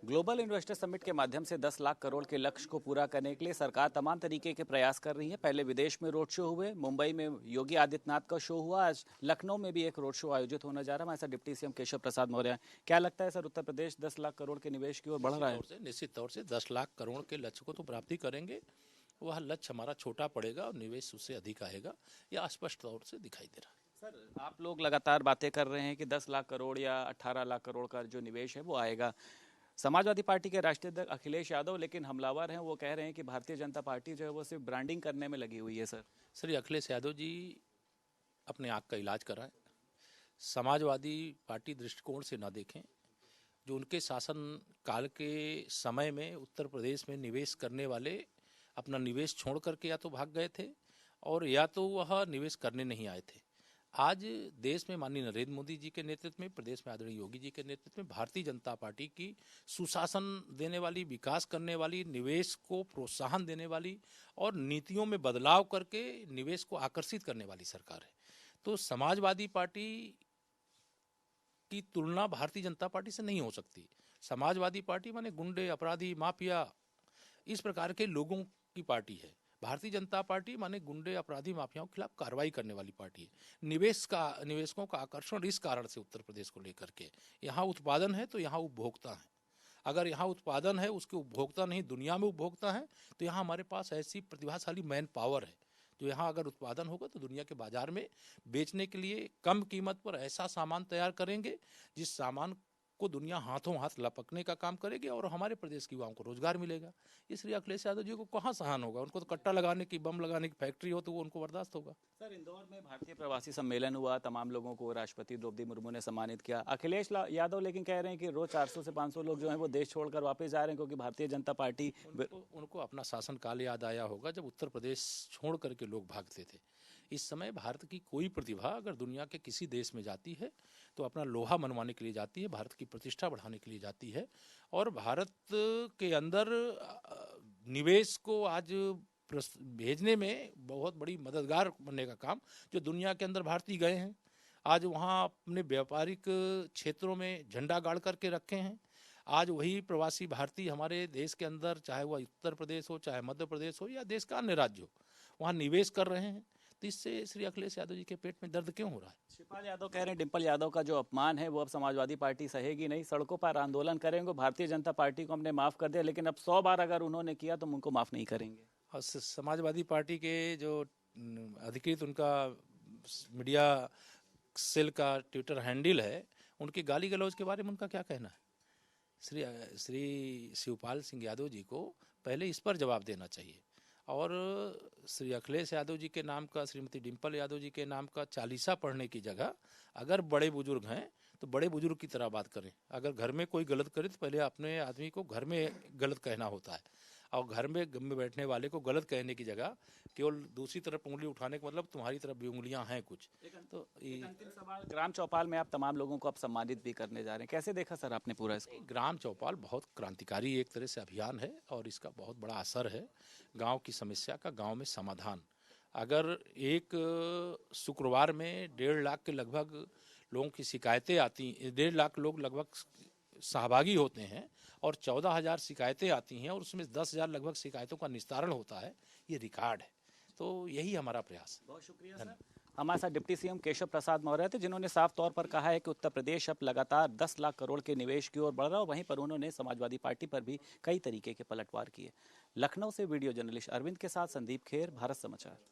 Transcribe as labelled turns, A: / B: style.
A: Global investor summit के माध्यम से 10 लाख करोड़ के लक्ष्य को पूरा करने के लिए सरकार तमाम तरीके के प्रयास कर रही है। पहले विदेश में रोड शो हुए, मुंबई में योगी आदित्यनाथ का शो हुआ, आज लखनऊ में भी एक रोड शो आयोजित होने जा रहा है। हमारे साथ डिप्टी सीएम केशव प्रसाद मौर्य। क्या लगता है सर, उत्तर प्रदेश 10 लाख करोड़ के निवेश की ओर बढ़ रहा है?
B: निश्चित तौर से 10 लाख करोड़ के लक्ष्य को तो प्राप्ति करेंगे। वह लक्ष्य हमारा छोटा पड़ेगा और निवेश उससे अधिक आएगा, यह स्पष्ट तौर से दिखाई दे रहा है।
A: सर, आप लोग लगातार बातें कर रहे हैं कि 10 लाख करोड़ या 18 लाख करोड़ का जो निवेश है वो आएगा। समाजवादी पार्टी के राष्ट्रीय अध्यक्ष अखिलेश यादव लेकिन हमलावर हैं, वो कह रहे हैं कि भारतीय जनता पार्टी जो है वो सिर्फ ब्रांडिंग करने में लगी हुई है। सर,
B: अखिलेश यादव जी अपने आँख का इलाज कराएं, समाजवादी पार्टी दृष्टिकोण से ना देखें। जो उनके शासन काल के समय में उत्तर प्रदेश में निवेश करने वाले अपना निवेश छोड़ करके या तो भाग गए थे और या तो वह निवेश करने नहीं आए थे। आज देश में माननीय नरेंद्र मोदी जी के नेतृत्व में, प्रदेश में आदरणीय योगी जी के नेतृत्व में भारतीय जनता पार्टी की सुशासन देने वाली, विकास करने वाली, निवेश को प्रोत्साहन देने वाली और नीतियों में बदलाव करके निवेश को आकर्षित करने वाली सरकार है। तो समाजवादी पार्टी की तुलना भारतीय जनता पार्टी से नहीं हो सकती। समाजवादी पार्टी माने गुंडे, अपराधी, माफिया, इस प्रकार के लोगों की पार्टी है। भारतीय जनता पार्टी माने गुंडे, अपराधी, माफियाओं के खिलाफ कार्रवाई करने वाली पार्टी है। निवेशकों का आकर्षण इस कारण से उत्तर प्रदेश को लेकर के, यहाँ उत्पादन है तो यहाँ उपभोक्ता है। अगर यहाँ उत्पादन है, उसके उपभोक्ता नहीं, दुनिया में उपभोक्ता है, तो यहाँ हमारे पास ऐसी प्रतिभाशाली मैन पावर है जो यहाँ अगर उत्पादन होगा तो दुनिया के बाजार में बेचने के लिए कम कीमत पर ऐसा सामान तैयार करेंगे जिस सामान को दुनिया हाथों हाथ लपकने का काम करेगी और हमारे प्रदेश के युवाओं को रोजगार मिलेगा। इसलिए अखिलेश यादव जी को कहाँ सहन होगा? उनको तो कट्टा लगाने की, बम लगाने की फैक्ट्री हो तो वो उनको बर्दाश्त होगा।
A: सर, इंदौर में भारतीय प्रवासी सम्मेलन हुआ, तमाम लोगों को राष्ट्रपति द्रौपदी मुर्मू ने सम्मानित किया। अखिलेश यादव लेकिन कह रहे हैं कि रोज 400 से 500 लोग जो हैं वो देश छोड़कर वापस जा रहे हैं क्योंकि भारतीय जनता पार्टी
B: उनको अपना शासनकाल याद आया होगा जब उत्तर प्रदेश छोड़ करके लोग भागते थे। इस समय भारत की कोई प्रतिभा अगर दुनिया के किसी देश में जाती है तो अपना लोहा मनवाने के लिए जाती है, भारत की प्रतिष्ठा बढ़ाने के लिए जाती है। और भारत के अंदर निवेश को आज भेजने में बहुत बड़ी मददगार बनने का काम जो दुनिया के अंदर भारतीय गए हैं, आज वहाँ अपने व्यापारिक क्षेत्रों में झंडा गाड़ करके रखे हैं। आज वही प्रवासी भारतीय हमारे देश के अंदर, चाहे वह उत्तर प्रदेश हो, चाहे मध्य प्रदेश हो या देश का अन्य राज्य हो, वहाँ निवेश कर रहे हैं। तो इससे श्री अखिलेश यादव जी के पेट में दर्द क्यों हो रहा है?
A: शिवपाल यादव कह रहे हैं डिंपल यादव का जो अपमान है वो अब समाजवादी पार्टी सहेगी नहीं, सड़कों पर आंदोलन करेंगे। भारतीय जनता पार्टी को हमने माफ कर दिया, लेकिन अब 100 बार अगर उन्होंने किया तो उनको माफ नहीं करेंगे।
B: और समाजवादी पार्टी के जो अधिकृत उनका मीडिया सेल का ट्विटर हैंडल है, उनकी गाली गलौज के बारे में उनका क्या कहना है? श्री शिवपाल सिंह यादव जी को पहले इस पर जवाब देना चाहिए और श्री अखिलेश यादव जी के नाम का, श्रीमती डिंपल यादव जी के नाम का चालीसा पढ़ने की जगह अगर बड़े बुजुर्ग हैं तो बड़े बुजुर्ग की तरह बात करें। अगर घर में कोई गलत करे तो पहले अपने आदमी को घर में गलत कहना होता है और घर में बैठने वाले को गलत कहने की जगह केवल दूसरी तरफ उंगली उठाने का मतलब तुम्हारी तरफ भी उंगलियां हैं कुछ।
A: तो अंतिम सवाल, ग्राम चौपाल में आप तमाम लोगों को आप सम्मानित भी करने जा रहे हैं, कैसे देखा सर आपने पूरा इसको?
B: ग्राम चौपाल बहुत क्रांतिकारी एक तरह से अभियान है और इसका बहुत बड़ा असर है गाँव की समस्या का, गाँव में समाधान। अगर एक शुक्रवार में 1.5 लाख के लगभग लोगों की शिकायतें आती, 1.5 लाख लोग लगभग सहभागी होते हैं और 14,000 शिकायतें आती हैं और उसमें 10,000 लगभग शिकायतों का निस्तारण होता है, ये रिकॉर्ड है। तो यही हमारा प्रयास है।
A: बहुत शुक्रिया सर। हमारे साथ डिप्टी सीएम केशव प्रसाद मौर्य थे, जिन्होंने साफ तौर पर कहा है कि उत्तर प्रदेश अब लगातार 10 लाख करोड़ के निवेश की ओर बढ़ रहा है। वहीं पर उन्होंने समाजवादी पार्टी पर भी कई तरीके के पलटवार किए। लखनऊ से वीडियो जर्नलिस्ट अरविंद के साथ संदीप खेर, भारत समाचार।